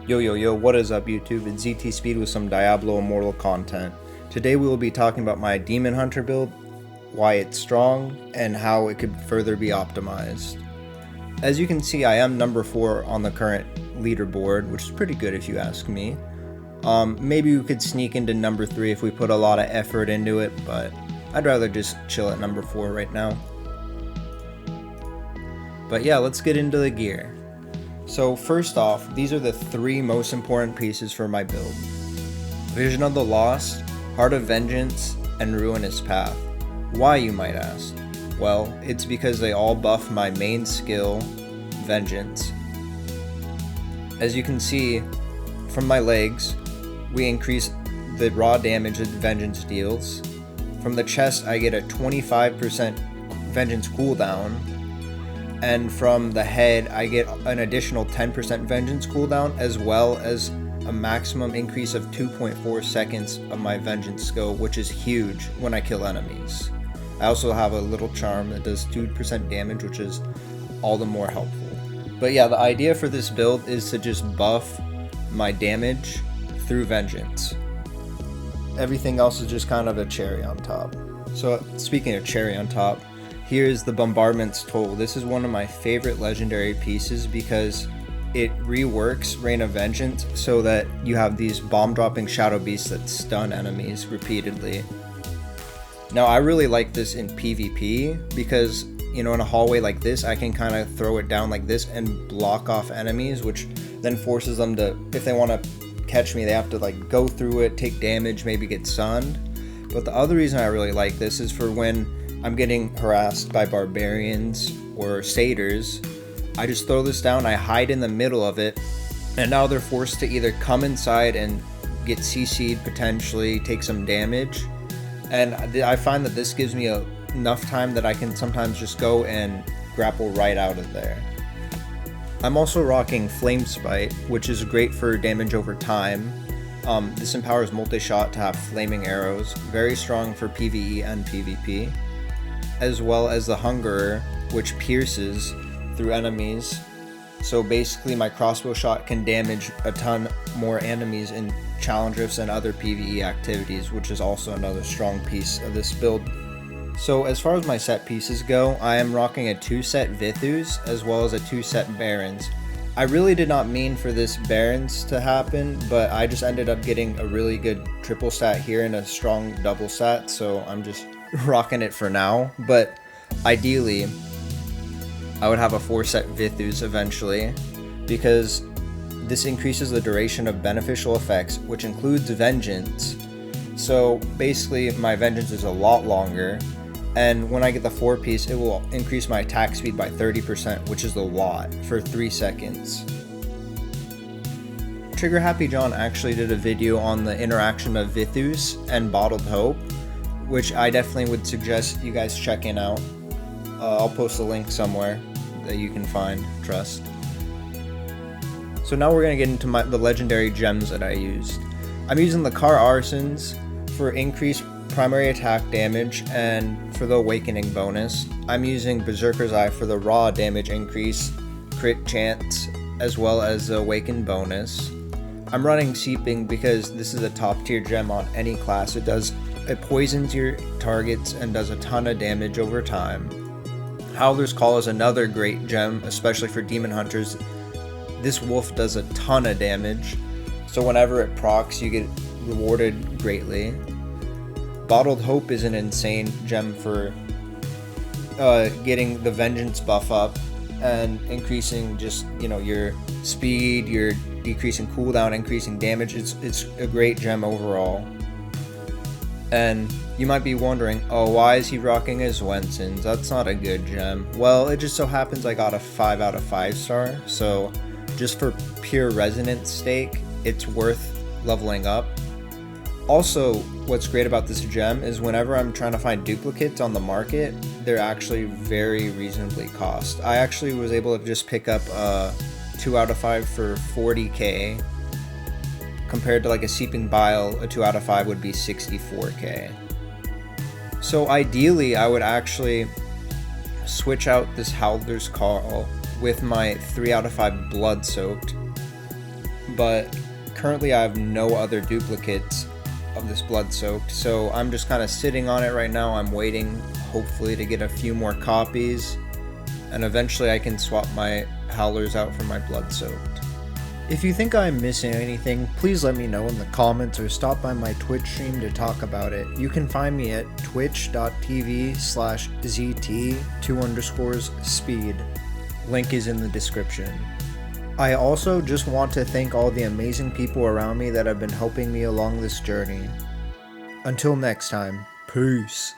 Yo, what is up YouTube? It's ZT Speed with some Diablo Immortal content. Today we will be talking about my Demon Hunter build, why it's strong, and how it could further be optimized. As you can see, I am number 4 on the current leaderboard, which is pretty good if you ask me. Maybe we could sneak into number 3 if we put a lot of effort into it, but I'd rather just chill at number 4 right now. But yeah, let's get into the gear. So first off, these are the 3 most important pieces for my build. Vision of the Lost, Heart of Vengeance, and Ruinous Path. Why, you might ask? Well, it's because they all buff my main skill, Vengeance. As you can see, from my legs, we increase the raw damage that Vengeance deals. From the chest, I get a 25% Vengeance cooldown. And from the head, I get an additional 10% Vengeance cooldown, as well as a maximum increase of 2.4 seconds of my Vengeance skill, which is huge when I kill enemies. I also have a little charm that does 2% damage, which is all the more helpful. But yeah, the idea for this build is to just buff my damage through Vengeance. Everything else is just kind of a cherry on top. So speaking of cherry on top, here's the Bombardment's Toll. This is one of my favorite legendary pieces because it reworks Reign of Vengeance so that you have these bomb-dropping shadow beasts that stun enemies repeatedly. Now, I really like this in PvP because, you know, in a hallway like this, I can kind of throw it down like this and block off enemies, which then forces them to, if they want to catch me, they have to like go through it, take damage, maybe get stunned. But the other reason I really like this is for when I'm getting harassed by barbarians or satyrs, I just throw this down, I hide in the middle of it, and now they're forced to either come inside and get CC'd potentially, take some damage, and I find that this gives me enough time that I can sometimes just go and grapple right out of there. I'm also rocking Flame Spite, which is great for damage over time. This empowers multi-shot to have flaming arrows, very strong for PvE and PvP. As well as the Hungerer, which pierces through enemies. So basically my crossbow shot can damage a ton more enemies in challenge rifts and other PvE activities, which is also another strong piece of this build. So as far as my set pieces go, I am rocking a 2-set Vithus as well as a 2-set Barons. I really did not mean for this Barons to happen, but I just ended up getting a really good triple stat here and a strong double stat, so I'm just rocking it for now. But ideally I would have a 4-set Vithus eventually, because this increases the duration of beneficial effects, which includes Vengeance. So basically my Vengeance is a lot longer, and when I get the 4-piece, it will increase my attack speed by 30%, which is a lot for 3 seconds. Trigger Happy John actually did a video on the interaction of Vithus and Bottled Hope, which I definitely would suggest you guys checking out. I'll post a link somewhere that you can find, trust. So now we're going to get into the legendary gems that I used. I'm using the Car Arsons for increased primary attack damage and for the awakening bonus. I'm using Berserker's Eye for the raw damage increase, crit chance, as well as the awaken bonus. I'm running Seeping because this is a top tier gem on any class. It poisons your targets and does a ton of damage over time. Howler's Call is another great gem, especially for demon hunters. This wolf does a ton of damage, so whenever it procs, you get rewarded greatly. Bottled Hope is an insane gem for getting the Vengeance buff up and increasing just, you know, your speed, your decreasing cooldown, increasing damage. It's a great gem overall. And you might be wondering, oh, why is he rocking his Wensons? That's not a good gem. Well, it just so happens I got a 5 out of 5 star, so just for pure resonance stake, it's worth leveling up. Also, what's great about this gem is whenever I'm trying to find duplicates on the market, they're actually very reasonably cost. I actually was able to just pick up a 2 out of 5 for 40k. Compared to like a Seeping Bile, a 2 out of 5 would be 64k. So ideally, I would actually switch out this Howler's Call with my 3 out of 5 Blood Soaked but currently I have no other duplicates of this blood soaked, so I'm just kind of sitting on it right now. I'm waiting, hopefully, to get a few more copies, and eventually I can swap my howlers out for my blood soaked. If you think I'm missing anything, please let me know in the comments or stop by my Twitch stream to talk about it. You can find me at twitch.tv/ZT2_speed. Link is in the description. I also just want to thank all the amazing people around me that have been helping me along this journey. Until next time, peace.